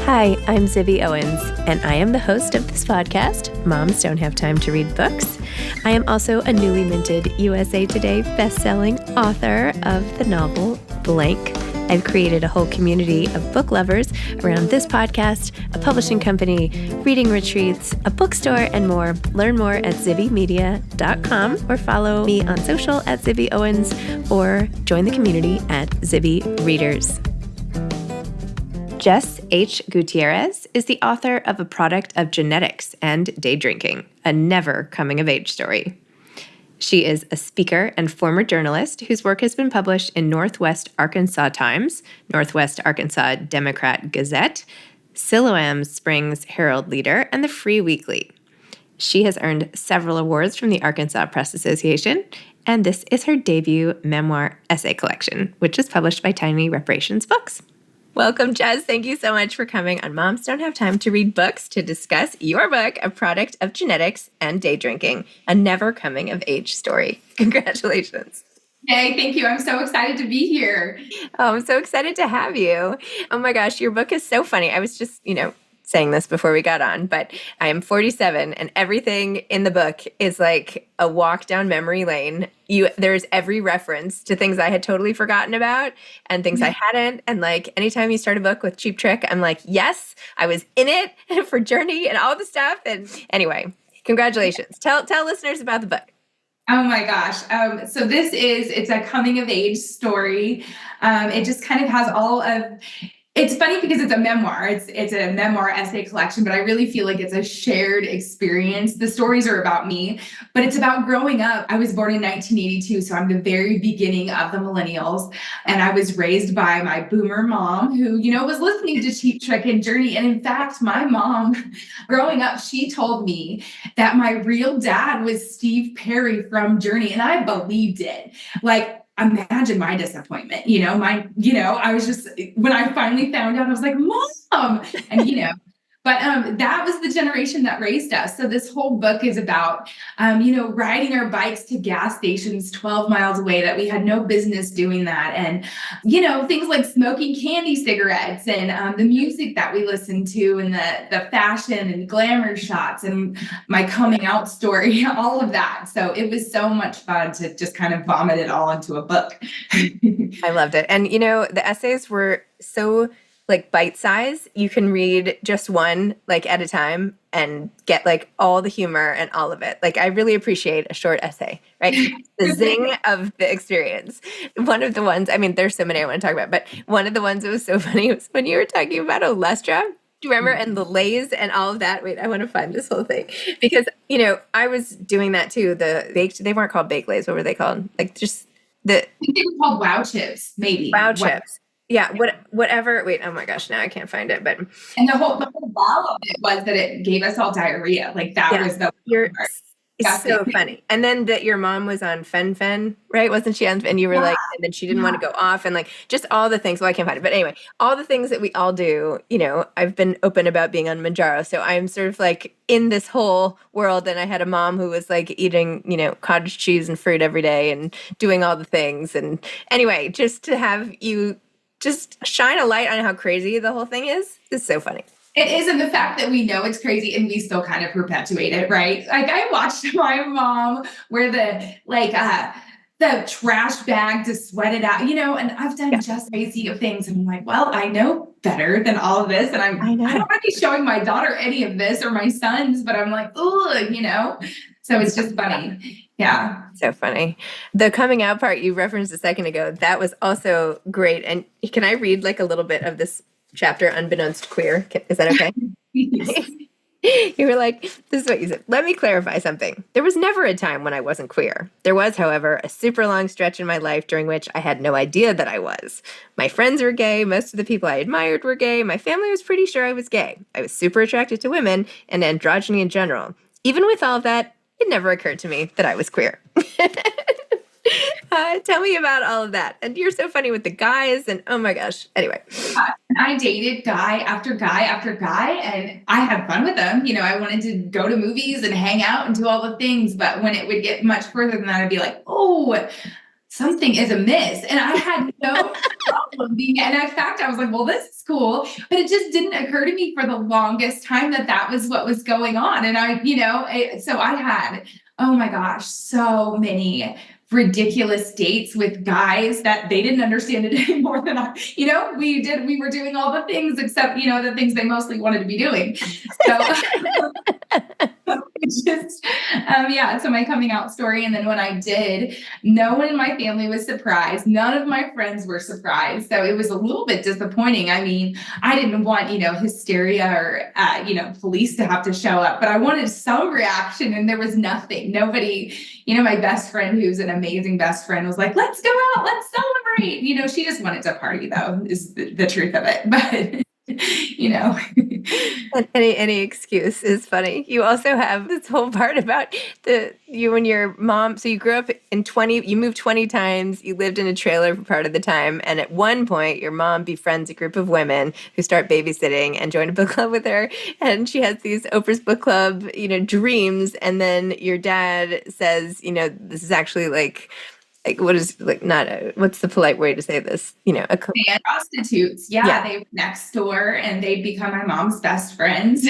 Hi, I'm Zibby Owens, and I am the host of this podcast, Moms Don't Have Time to Read Books. I am also a newly minted USA Today best-selling author of the novel Blank. I've created a whole community of book lovers around this podcast, a publishing company, reading retreats, a bookstore, and more. Learn more at zibbymedia.com or follow me on social at Zibby Owens or join the community at Zibby Readers. Jess H. Gutierrez is the author of A Product of Genetics and Day Drinking, a never coming-of-age story. She is a speaker and former journalist whose work has been published in Northwest Arkansas Times, Northwest Arkansas Democrat Gazette, Siloam Springs Herald Leader, and the Free Weekly. She has earned several awards from the Arkansas Press Association, and this is her debut memoir essay collection, which is published by Tiny Reparations Books. Welcome, Jess. Thank you so much for coming on Moms Don't Have Time to Read Books to discuss your book, A Product of Genetics and Day Drinking, a never coming of age story. Congratulations. Hey, thank you. I'm so excited to be here. Oh, I'm so excited to have you. Oh my gosh, your book is so funny. I was just, saying this before we got on, but I am 47 and everything in the book is like a walk down memory lane. There's every reference to things I had totally forgotten about and things I hadn't. And like anytime you start a book with Cheap Trick, I'm like, yes, I was in it for Journey and all the stuff. And anyway, congratulations. Tell listeners about the book. Oh my gosh. So it's a coming of age story. It just kind of has it's funny because it's a memoir. It's a memoir essay collection, but I really feel like it's a shared experience. The stories are about me, but it's about growing up. I was born in 1982, so I'm the very beginning of the millennials. And I was raised by my boomer mom who, was listening to Cheap Trick and Journey. And in fact, my mom, growing up, she told me that my real dad was Steve Perry from Journey. And I believed it. Imagine my disappointment, I was just, when I finally found out, I was like, Mom, and, but that was the generation that raised us. So this whole book is about, riding our bikes to gas stations 12 miles away that we had no business doing that. And, things like smoking candy cigarettes and the music that we listened to and the fashion and glamour shots and my coming out story, all of that. So it was so much fun to just kind of vomit it all into a book. I loved it. And, the essays were so bite size. You can read just one at a time and get all the humor and all of it. I really appreciate a short essay, right? The zing of the experience. One of the ones, there's so many I want to talk about, but one of the ones that was so funny was when you were talking about Olestra. Do you remember? And the Lays and all of that. Wait, I want to find this whole thing because, I was doing that too. They weren't called baked Lays. What were they called? I think they were called Wow Chips, maybe. Wow Chips. Yeah, whatever. Wait, oh my gosh, now I can't find it. But and the whole wow of it was that it gave us all diarrhea. Was the it's so funny. And then that your mom was on Fen, right? Wasn't she on? And you were and then she didn't want to go off, and just all the things. Well, I can't find it, but anyway, all the things that we all do. I've been open about being on Manjaro, so I'm sort of in this whole world. And I had a mom who was eating, cottage cheese and fruit every day and doing all the things. And anyway, just to have you just shine a light on how crazy the whole thing is so funny. It is, and the fact that we know it's crazy and we still kind of perpetuate it, right? I watched my mom wear the trash bag to sweat it out, and I've done just crazy of things. And I'm like, well, I know better than all of this. And I don't want to be showing my daughter any of this or my sons, but I'm like, ugh, so it's just funny. Yeah. So funny. The coming out part you referenced a second ago, that was also great. And can I read a little bit of this chapter, Unbeknownst to Queer? Is that okay? You were this is what you said. Let me clarify something. There was never a time when I wasn't queer. There was, however, a super long stretch in my life during which I had no idea that I was. My friends were gay. Most of the people I admired were gay. My family was pretty sure I was gay. I was super attracted to women and androgyny in general. Even with all of that, it never occurred to me that I was queer. Tell me about all of that. And you're so funny with the guys and oh my gosh. Anyway. I dated guy after guy after guy and I had fun with them. I wanted to go to movies and hang out and do all the things. But when it would get much further than that, I'd be like, oh, something is amiss. And I had no problem being, and in fact, I was like, well, this is cool. But it just didn't occur to me for the longest time that that was what was going on. And so I had, oh my gosh, so many ridiculous dates with guys that they didn't understand it any more than we were doing all the things except, the things they mostly wanted to be doing. So it's just, yeah, so my coming out story. And then when I did, no one in my family was surprised. None of my friends were surprised. So it was a little bit disappointing. I mean, I didn't want, hysteria or, police to have to show up, but I wanted some reaction and there was nothing. Nobody, my best friend, who's an amazing best friend, was like, let's go out, let's celebrate. She just wanted to party, though, is the truth of it. But Any excuse is funny. You also have this whole part about you and your mom. So you grew up you moved 20 times, you lived in a trailer for part of the time. And at one point, your mom befriends a group of women who start babysitting and join a book club with her. And she has these Oprah's book club, dreams. And then your dad says, this is actually like what is what's the polite way to say this? And prostitutes. Yeah, they were next door and they'd become my mom's best friends.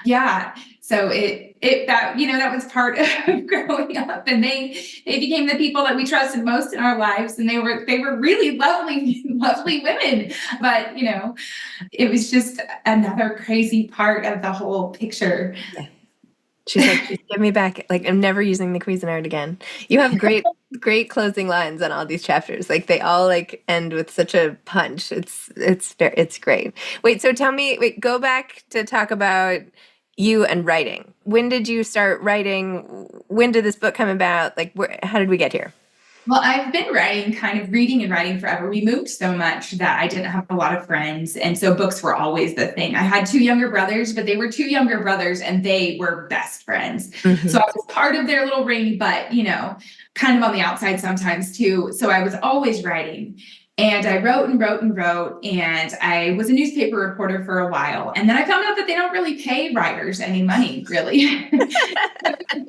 Yeah. So that was part of growing up, and they became the people that we trusted most in our lives. And they were really lovely, lovely women. But, it was just another crazy part of the whole picture. Yeah. She's like, just give me back. Like, I'm never using the Cuisinart again. You have great closing lines on all these chapters. Like, they all end with such a punch. It's great. Wait, so tell me, go back to talk about you and writing. When did you start writing? When did this book come about? How did we get here? Well, I've been reading and writing forever. We moved so much that I didn't have a lot of friends. And so books were always the thing. I had 2 younger brothers, but they were 2 younger brothers and they were best friends. Mm-hmm. So I was part of their little ring, but, kind of on the outside sometimes too. So I was always writing. And I wrote and wrote and wrote, and I was a newspaper reporter for a while. And then I found out that they don't really pay writers any money, really.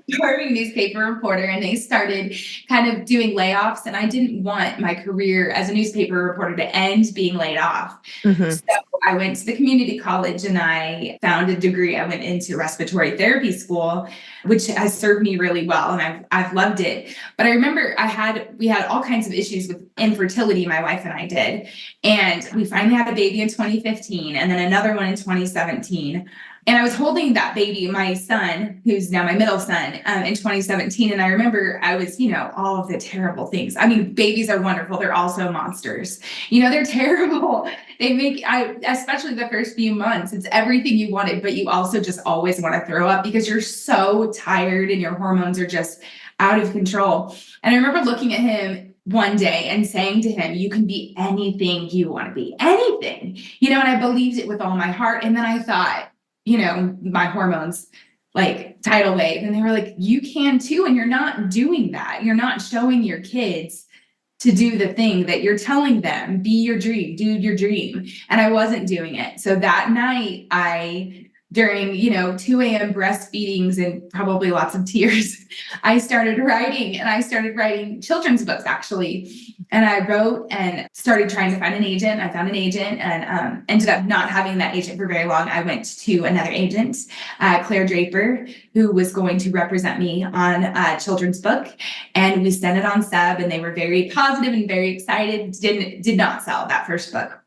Starting newspaper reporter, and they started kind of doing layoffs. And I didn't want my career as a newspaper reporter to end being laid off. Mm-hmm. So I went to the community college and I found a degree. I went into respiratory therapy school, which has served me really well. And I've loved it. But I remember we had all kinds of issues with infertility, my wife and I did. And we finally had a baby in 2015 and then another one in 2017. And I was holding that baby, my son, who's now my middle son, in 2017. And I remember I was, all of the terrible things. I mean, babies are wonderful. They're also monsters. They're terrible. Especially the first few months, it's everything you wanted, but you also just always want to throw up because you're so tired and your hormones are just out of control. And I remember looking at him one day and saying to him, you can be anything you want to be, anything, and I believed it with all my heart. And then I thought, my hormones tidal wave. And they were like, you can too. And you're not doing that. You're not showing your kids to do the thing that you're telling them, be your dream, do your dream. And I wasn't doing it. So that night during 2 a.m. breastfeedings and probably lots of tears, I started writing, and I started writing children's books, actually. And I wrote and started trying to find an agent. I found an agent and ended up not having that agent for very long. I went to another agent, Claire Draper, who was going to represent me on a children's book. And we sent it on sub, and they were very positive and very excited. Did not sell that first book.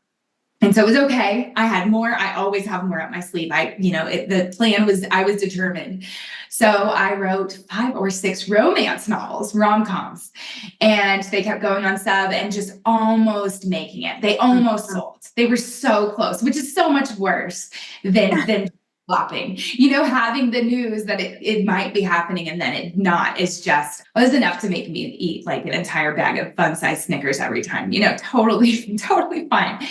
And so it was okay. I had more. I always have more up my sleeve. The plan was, I was determined. So I wrote 5 or 6 romance novels, rom-coms, and they kept going on sub and just almost making it. They almost sold. They were so close, which is so much worse than flopping, having the news that it might be happening and then it not is just was enough to make me eat an entire bag of fun-sized Snickers every time, totally fine.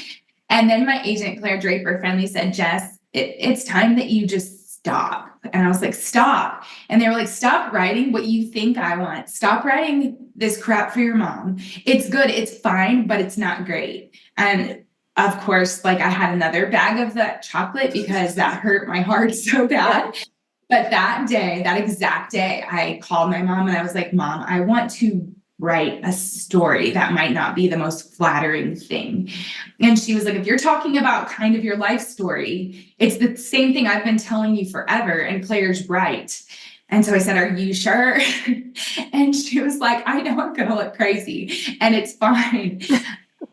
And then my agent, Claire Draper, finally said, Jess, it's time that you just stop. And I was like, stop. And they were like, stop writing what you think I want. Stop writing this crap for your mom. It's good. It's fine, but it's not great. And of course, I had another bag of that chocolate because that hurt my heart so bad. But that exact day, I called my mom and I was like, Mom, I want to write a story that might not be the most flattering thing. And she was like, if you're talking about kind of your life story, it's the same thing I've been telling you forever. And Claire's right. And so I said, are you sure? And she was like, I know I'm going to look crazy and it's fine.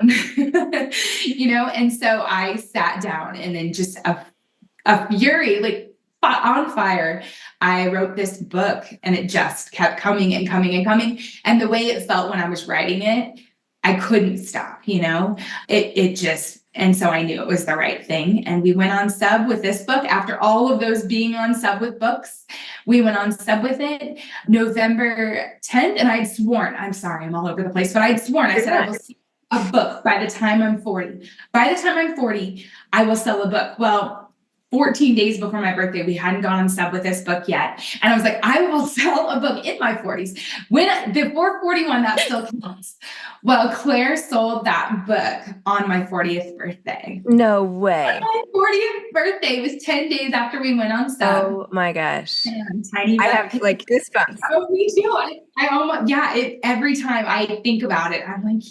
And so I sat down and then just a fury, like on fire, I wrote this book and it just kept coming and coming and coming. And the way it felt when I was writing it, I couldn't stop, it just, and so I knew it was the right thing. And we went on sub with this book after all of those being on sub with books. We went on sub with it November 10th. And I'd sworn, I'm sorry, I'm all over the place, but I'd sworn, I said, I will see a book by the time I'm 40. By the time I'm 40, I will sell a book. Well, 14 days before my birthday, we hadn't gone on sub with this book yet. And I was like, I will sell a book in my 40s. Before 41, that still counts. Well, Claire sold that book on my 40th birthday. No way. My 40th birthday was 10 days after we went on sub. Oh my gosh. Tiny book. I have like goosebumps. Oh, me too. I almost, every time I think about it, I'm like,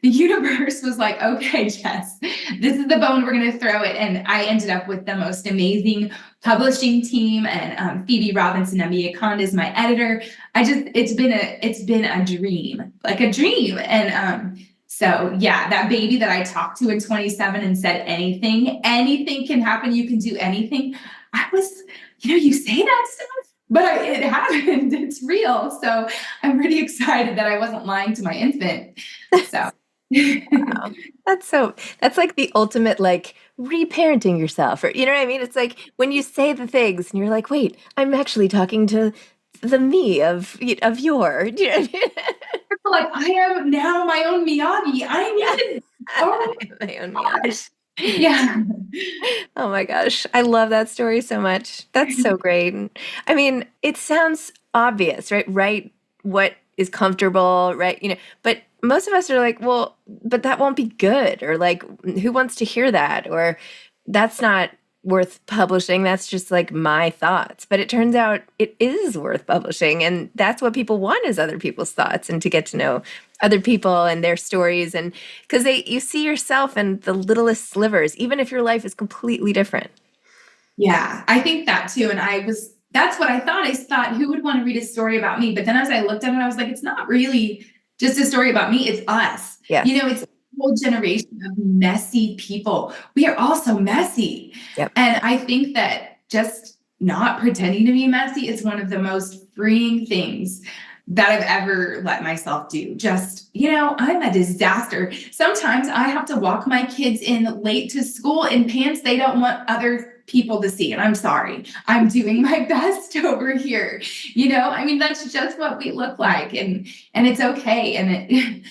the universe was like, okay, Jess, this is the bone we're going to throw it. And I ended up with the most amazing publishing team, and Phoebe Robinson, MBA Conde is my editor. It's been a dream, like a dream. And so that baby that I talked to in 27 and said, anything can happen. You can do anything. I was, you say that stuff, but it happened. It's real. So I'm really excited that I wasn't lying to my infant. So. Wow. That's like the ultimate, like, reparenting yourself, or, you know what I mean? It's like when you say the things and you're like, wait, I'm actually talking to the me of yore. You know what I mean? Like, I am now my own Miyagi. My own Miyagi. Yeah. Oh my gosh. I love that story so much. That's so great. I mean, it sounds obvious, right? Right. What is comfortable, right? But most of us are like, well, but that won't be good. Or like, who wants to hear that? Or that's not worth publishing. That's just like my thoughts. But it turns out it is worth publishing. And that's what people want, is other people's thoughts and to get to know other people and their stories. And because you see yourself in the littlest slivers, even if your life is completely different. Yeah, I think that too. And that's what I thought. I thought, who would want to read a story about me? But then as I looked at it, I was like, it's not really just a story about me. It's us. Yeah. It's a whole generation of messy people. We are all so messy. Yep. And I think that just not pretending to be messy is one of the most freeing things that I've ever let myself do. Just, I'm a disaster. Sometimes I have to walk my kids in late to school in pants they don't want other people to see. And I'm sorry, I'm doing my best over here. That's just what we look like. And it's okay. And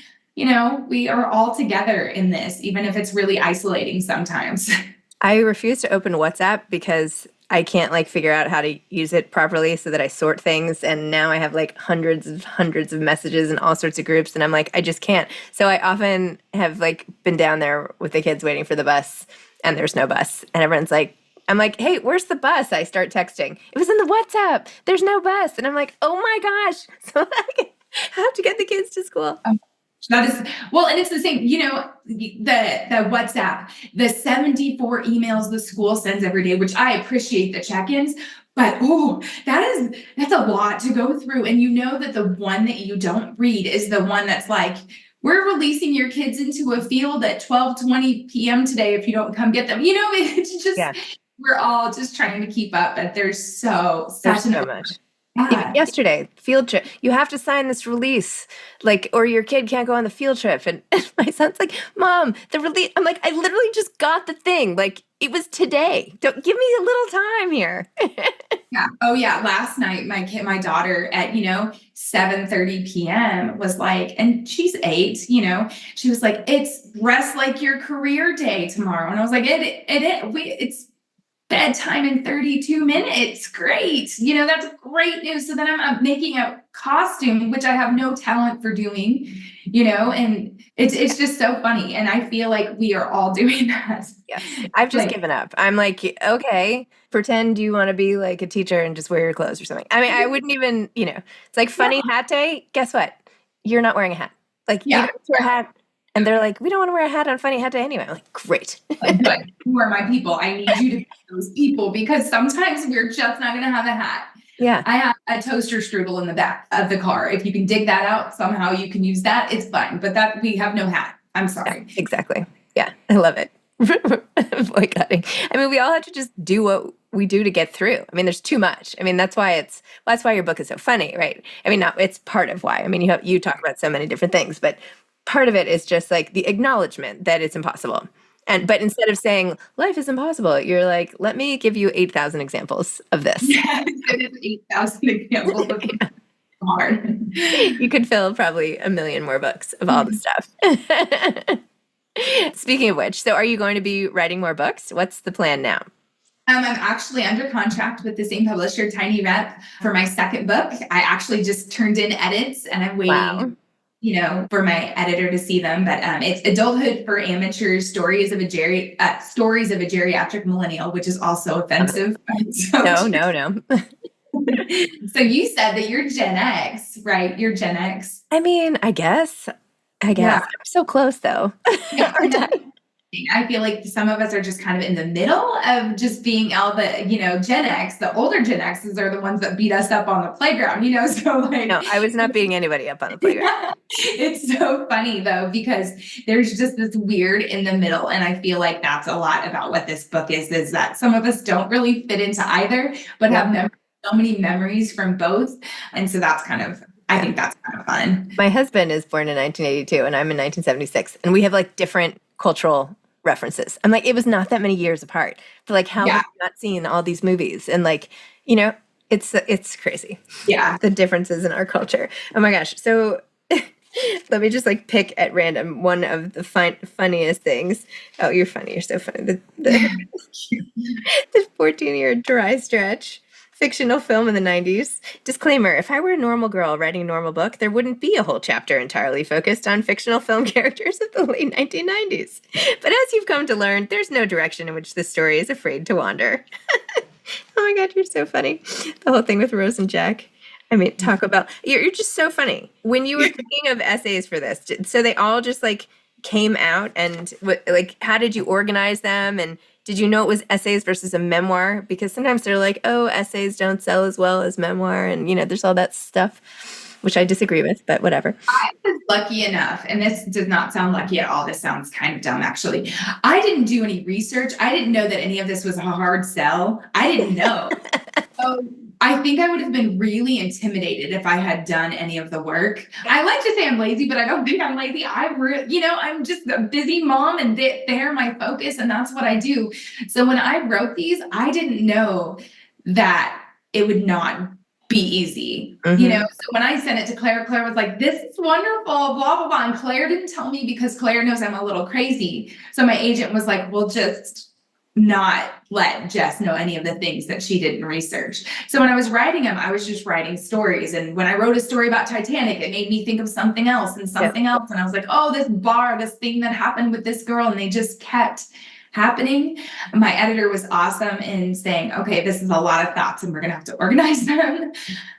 we are all together in this, even if it's really isolating sometimes. I refuse to open WhatsApp because I can't figure out how to use it properly so that I sort things. And now I have hundreds of messages and all sorts of groups. And I'm like, I just can't. So I often have been down there with the kids waiting for the bus, and there's no bus. And everyone's like, I'm like, hey, where's the bus? I start texting. It was in the WhatsApp. There's no bus. And I'm like, oh my gosh. So I have to get the kids to school. That is, well, and it's the same, the WhatsApp, the 74 emails the school sends every day, which I appreciate the check-ins, but that's a lot to go through. And that the one that you don't read is the one that's like, we're releasing your kids into a field at 12:20 p.m. today if you don't come get them. It's just, We're all just trying to keep up, but there's so much. Even yesterday, field trip, you have to sign this release, or your kid can't go on the field trip. And my son's like, Mom, the release. I'm like, I literally just got the thing. It was today. Don't give me a little time here. Yeah. Oh yeah. Last night, my daughter at, 7:30 p.m. was like, and she's 8, she was like, it's rest like your career day tomorrow. And I was like, it's bedtime in 32 minutes. Great. That's great news. So then I'm making a costume, which I have no talent for doing, and it's just so funny. And I feel like we are all doing that. Yes. I've just given up. I'm like, okay, pretend you want to be a teacher and just wear your clothes or something. I mean, I wouldn't even, it's like funny hat day. Guess what? you're not wearing a hat. Like, you Yeah. don't wear a hat. And they're like, we don't want to wear a hat on Funny Hat Day anyway. I'm like, great. Like, good. You are my people. I need you to be those people because sometimes we're just not going to have a hat. Yeah. I have a toaster strudel in the back of the car. If you can dig that out, somehow you can use that. It's fine. But that we have no hat. I'm sorry. Yeah, exactly. Yeah. I love it. Boycotting. I mean, we all have to just do what we do to get through. I mean, there's too much. I mean, that's why your book is so funny, right? I mean, it's part of why. I mean, you talk about so many different things, but part of it is just like the acknowledgement that it's impossible. But instead of saying life is impossible, you're like, let me give you 8,000 examples of this. Yes, it is 8,000 examples of hard. You could fill probably 1 million more books of all the stuff. Speaking of which, so are you going to be writing more books? What's the plan now? I'm actually under contract with the same publisher, Tiny Rep, for my second book. I actually just turned in edits and I'm waiting, for my editor to see them. But it's Adulthood for Amateurs, Stories of a Geriatric Millennial, which is also offensive. No. So you said that you're Gen X, right? You're Gen X. I mean, I guess. Yeah. I'm so close though. Yeah, I feel like some of us are just kind of in the middle of just being all the, Gen X. The older Gen X's are the ones that beat us up on the playground, so like. No, I was not beating anybody up on the playground. It's so funny though, because there's just this weird in the middle. And I feel like that's a lot about what this book is that some of us don't really fit into either, but have so many memories from both. And so that's I think that's kind of fun. My husband is born in 1982 and I'm in 1976. And we have like different cultural references. I'm like, it was not that many years apart. But like, how have you not seen all these movies? And like, it's crazy. Yeah. The differences in our culture. Oh my gosh. So let me just like pick at random one of the funniest things. Oh, you're funny. You're so funny. The 14-year dry stretch. Fictional film in the 90s. Disclaimer, if I were a normal girl writing a normal book, there wouldn't be a whole chapter entirely focused on fictional film characters of the late 1990s. But as you've come to learn, there's no direction in which this story is afraid to wander. Oh my God, you're so funny. The whole thing with Rose and Jack. I mean, talk about, you're just so funny. When you were thinking of essays for this, so they all just like came out and like, how did you organize them? And did you know it was essays versus a memoir? Because sometimes they're like, oh, essays don't sell as well as memoir. And, there's all that stuff, which I disagree with, but whatever. I was lucky enough, and this does not sound lucky at all. This sounds kind of dumb, actually. I didn't do any research. I didn't know that any of this was a hard sell. I didn't know. So I think I would have been really intimidated if I had done any of the work. I like to say I'm lazy, but I don't think I'm lazy. I'm just a busy mom and they're my focus and that's what I do. So when I wrote these, I didn't know that it would not be easy. So when I sent it to Claire was like, this is wonderful, blah, blah, blah. And Claire didn't tell me because Claire knows I'm a little crazy. So my agent was like, well, just not let Jess know any of the things that she didn't research. So when I was writing them, I was just writing stories. And when I wrote a story about Titanic, it made me think of something else and something else. And I was like, oh, this thing that happened with this girl. And they just kept happening. My editor was awesome in saying, okay, this is a lot of thoughts and we're going to have to organize them.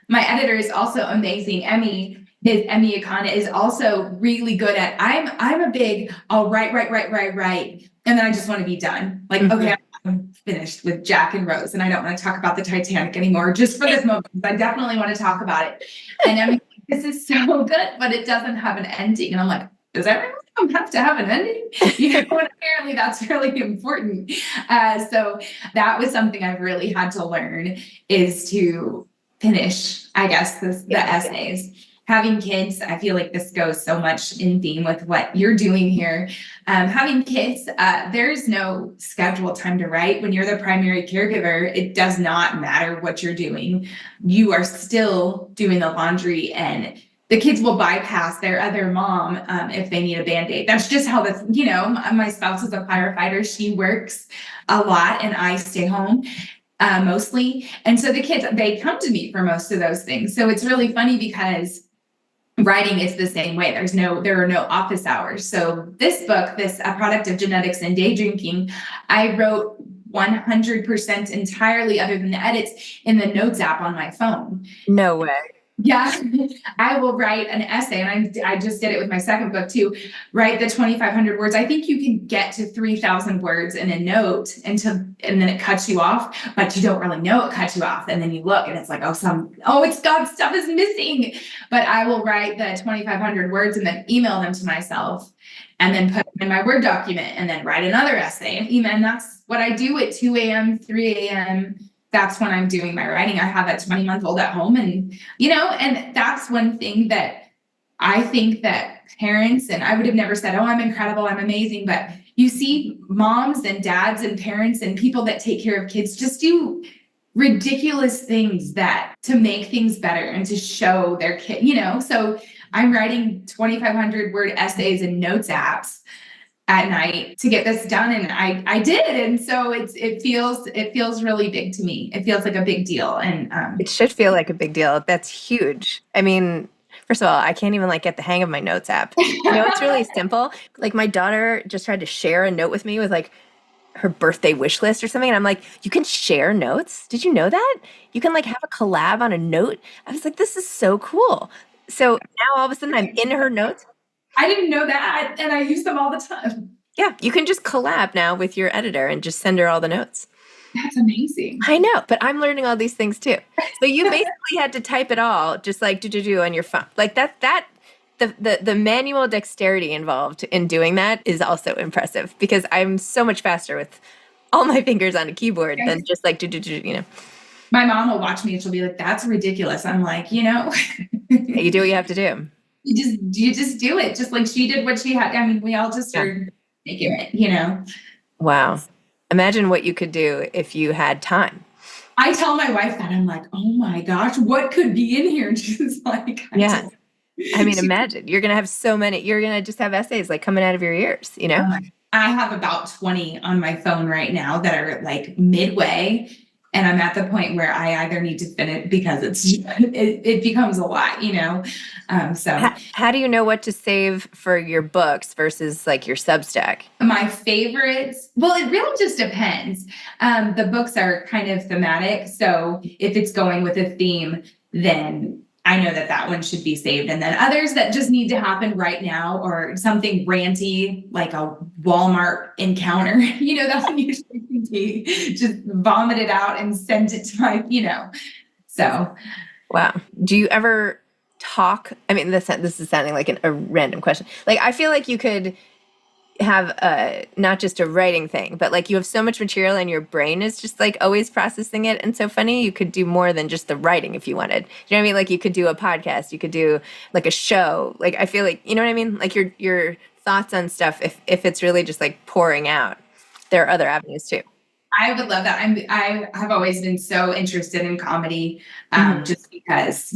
My editor is also amazing. Emmy Akana is also really good at, I'm a big, I'll write. And then I just want to be done. Like, okay, I'm finished with Jack and Rose and I don't want to talk about the Titanic anymore just for this moment. I definitely want to talk about it. And I mean, this is so good, but it doesn't have an ending. And I'm like, does everyone have to have an ending? And apparently that's really important. So that was something I've really had to learn is to finish, I guess, the essays. Having kids, I feel like this goes so much in theme with what you're doing here. Having kids, there's no scheduled time to write. When you're the primary caregiver, it does not matter what you're doing. You are still doing the laundry and the kids will bypass their other mom if they need a Band-Aid. That's just how this, my spouse is a firefighter. She works a lot and I stay home. Mostly. And so the kids, they come to me for most of those things. So it's really funny because writing is the same way. There are no office hours. So this book, A Product of Genetics and Day Drinking, I wrote 100% entirely other than the edits in the notes app on my phone. No way. Yeah, I will write an essay, and I just did it with my second book too. Write the 2,500 words. I think you can get to 3,000 words in a note and then it cuts you off, but you don't really know it cuts you off. And then you look and it's like, it's got stuff is missing. But I will write the 2,500 words and then email them to myself and then put them in my Word document and then write another essay and email. And that's what I do at 2 a.m., 3 a.m. That's when I'm doing my writing. I have a 20-month-old at home, and and that's one thing that I think that parents, and I would have never said, oh, I'm incredible, I'm amazing, but you see moms and dads and parents and people that take care of kids just do ridiculous things that to make things better and to show their kid, so I'm writing 2,500 word essays and notes apps at night to get this done, and I did, and so it feels really big to me. It feels like a big deal, and It should feel like a big deal. That's huge. I mean, first of all, I can't even get the hang of my notes app. It's really simple. Like my daughter just tried to share a note with me with her birthday wish list or something, and I'm like, you can share notes? Did you know that? You can have a collab on a note? I was like, this is so cool. So now all of a sudden I'm in her notes. I didn't know that, and I use them all the time. Yeah, you can just collab now with your editor and just send her all the notes. That's amazing. I know, but I'm learning all these things too. So you basically had to type it all, just do on your phone. The manual dexterity involved in doing that is also impressive, because I'm so much faster with all my fingers on a keyboard than just My mom will watch me and she'll be like, that's ridiculous. I'm like, You do what you have to do. You just do it. Just like she did what she had. I mean, we all just are making it, Wow. Imagine what you could do if you had time. I tell my wife that. I'm like, oh my gosh, what could be in here? And she's like, imagine you're going to have so many, you're going to just have essays coming out of your ears, I have about 20 on my phone right now that are midway. And I'm at the point where I either need to finish because it becomes a lot, so. How do you know what to save for your books versus your Substack? My favorites, well, it really just depends. The books are kind of thematic. So if it's going with a theme, then I know that one should be saved. And then others that just need to happen right now, or something ranty, like a Walmart encounter, that'll usually be just vomit it out and send it to my, so. Wow. Do you ever talk? I mean, this is sounding like a random question. I feel like you could have not just a writing thing, but you have so much material and your brain is just always processing it. And so funny, you could do more than just the writing if you wanted. You know what I mean? You could do a podcast, you could do a show. I feel you know what I mean? Your thoughts on stuff, if it's really just pouring out, there are other avenues too. I would love that. I have always been so interested in comedy, just because,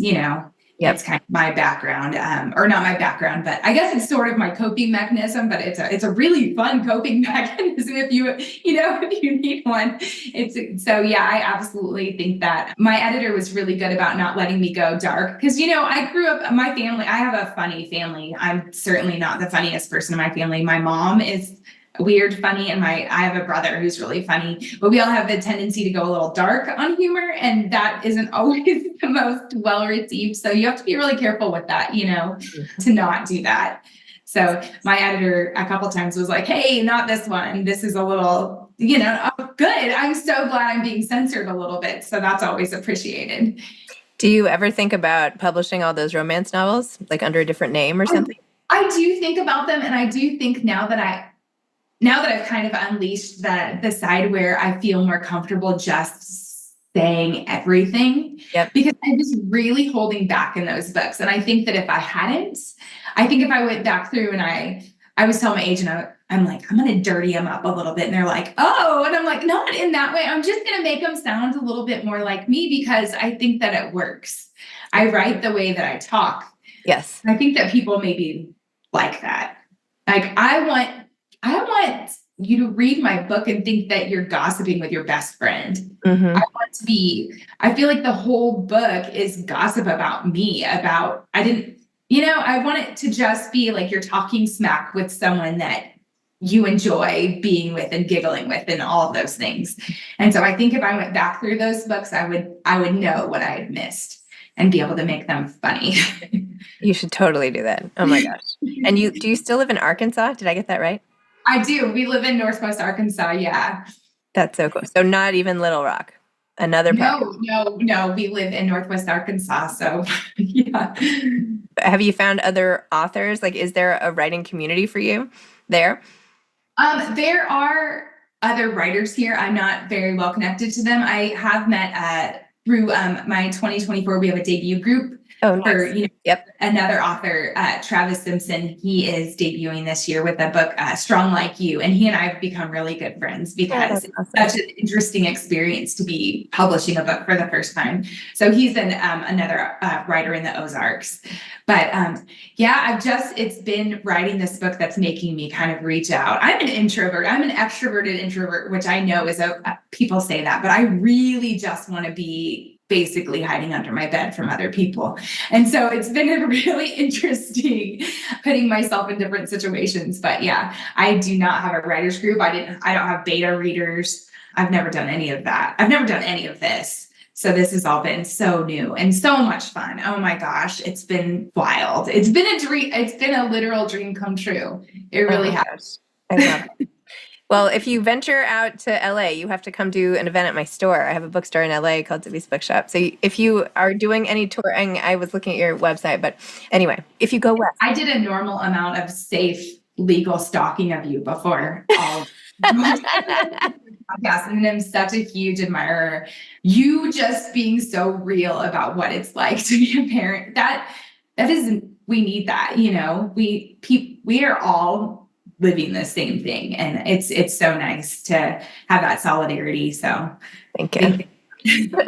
it's kind of my background, or not my background, but I guess it's sort of my coping mechanism, but it's a really fun coping mechanism if if you need one. I absolutely think that my editor was really good about not letting me go dark, because, I grew up, my family, I have a funny family. I'm certainly not the funniest person in my family. My mom is weird funny, and I have a brother who's really funny, but we all have the tendency to go a little dark on humor, and that isn't always the most well received, so you have to be really careful with that, to not do that. So my editor a couple times was like, hey, not this one, this is a little, oh, good, I'm so glad I'm being censored a little bit, so that's always appreciated. Do you ever think about publishing all those romance novels under a different name or something? I do think about them, and I do think now that I've kind of unleashed the side where I feel more comfortable just saying everything, because I was really holding back in those books. And I think that if I went back through and I was telling my agent, I'm like, I'm going to dirty them up a little bit. And they're like, oh, and I'm like, not in that way. I'm just going to make them sound a little bit more like me, because I think that it works. I write the way that I talk. Yes. I think that people maybe like that. I want you to read my book and think that you're gossiping with your best friend. Mm-hmm. I feel like the whole book is gossip about me, I want it to just be like you're talking smack with someone that you enjoy being with and giggling with and all of those things. And so I think if I went back through those books, I would know what I had missed. and be able to make them funny. You should totally do that. Oh my gosh. And do you still live in Arkansas? Did I get that right? I do. We live in Northwest Arkansas. Yeah. That's so cool. So not even Little Rock, another province. No. We live in Northwest Arkansas. So yeah. Have you found other authors? Like, is there a writing community for you there? There are other writers here. I'm not very well connected to them. I have met through my 2024, we have a debut group. Oh, nice. For another author, Travis Simpson. He is debuting this year with a book, Strong Like You, and he and I have become really good friends because it's such an interesting experience to be publishing a book for the first time. So he's another writer in the Ozarks. But it's been writing this book that's making me kind of reach out. I'm an introvert. I'm an extroverted introvert, which I know is people say that, but I really just want to be basically hiding under my bed from other people. And so it's been really interesting putting myself in different situations. But yeah, I do not have a writer's group. I don't have beta readers. I've never done any of that. I've never done any of this. So this has all been so new and so much fun. Oh my gosh, it's been wild. It's been a dream. It's been a literal dream come true. It really has. I love it. Well, if you venture out to LA, you have to come do an event at my store. I have a bookstore in LA called Zibby's Bookshop. So if you are doing any touring, I was looking at your website, but anyway, if you go west. I did a normal amount of safe legal stalking of you before all podcast, and I'm such a huge admirer. You just being so real about what it's like to be a parent. That isn't, we need that, we are all living the same thing. And it's so nice to have that solidarity. So thank you.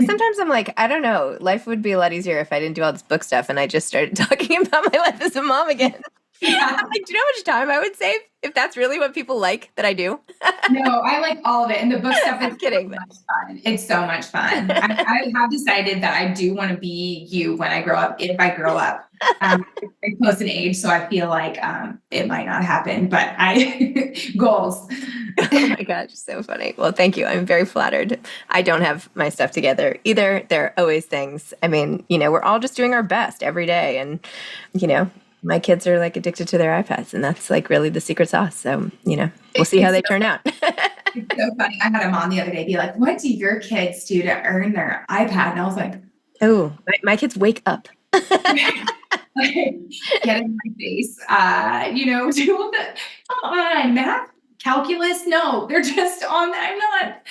Sometimes I'm like, I don't know, life would be a lot easier if I didn't do all this book stuff and I just started talking about my life as a mom again. Yeah. I'm like, do you know how much time I would save if that's really what people like that I do? No, I like all of it. And the book stuff is kidding. So much fun. It's so much fun. I have decided that I do want to be you when I grow up, if I grow up. I'm close in age, so I feel like it might not happen, but goals. Oh my gosh, so funny. Well, thank you. I'm very flattered. I don't have my stuff together either. There are always things. I mean, we're all just doing our best every day. And, my kids are like addicted to their iPads, and that's like really the secret sauce. So, we'll see how they turn out. It's so funny. I had a mom the other day be like, what do your kids do to earn their iPad? And I was like, oh, my kids wake up. Get in my face. Do all the, come on, math, calculus. No, they're just on. I'm not.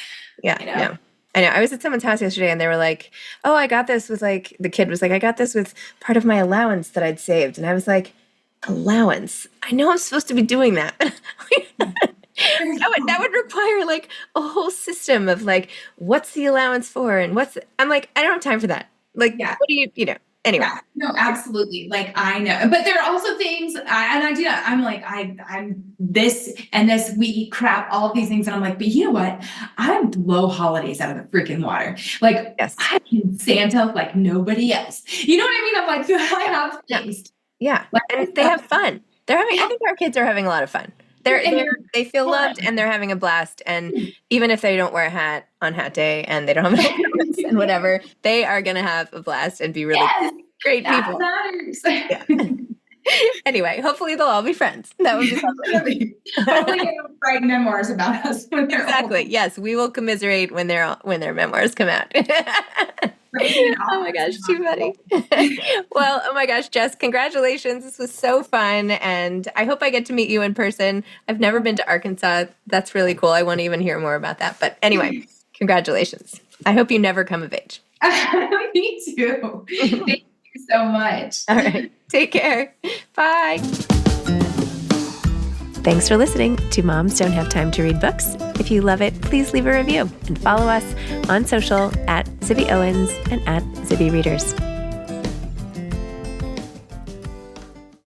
Yeah. No. I know. I was at someone's house yesterday and they were like, oh, I got this with the kid was like, I got this with part of my allowance that I'd saved. And I was like, allowance? I know I'm supposed to be doing that. That would require like a whole system of like, what's the allowance for? And I'm like, I don't have time for that. Like, what do you anyway. Yeah, no, absolutely. Like I know, but there are also things, I do that. I'm like, I'm this and this, we eat crap, all of these things. And I'm like, but you know what? I blow holidays out of the freaking water. Like I can Santa like nobody else. You know what I mean? I'm like, I have things. Yeah. And they have fun. I think our kids are having a lot of fun. They feel loved and they're having a blast. And even if they don't wear a hat on hat day and they don't have any and whatever, they are going to have a blast and be really great people. Matters. Yeah. Anyway, hopefully they'll all be friends. That would be lovely. Hopefully they don't write memoirs about us when they're exactly. Old. Yes, we will commiserate when their memoirs come out. Oh my gosh, too funny. Well, oh my gosh, Jess, congratulations. This was so fun. And I hope I get to meet you in person. I've never been to Arkansas. That's really cool. I want to even hear more about that. But anyway, congratulations. I hope you never come of age. Me too. Thank you so much. All right. Take care. Bye. Thanks for listening to Moms Don't Have Time to Read Books. If you love it, please leave a review and follow us on social at Zibby Owens and at Zibby Readers.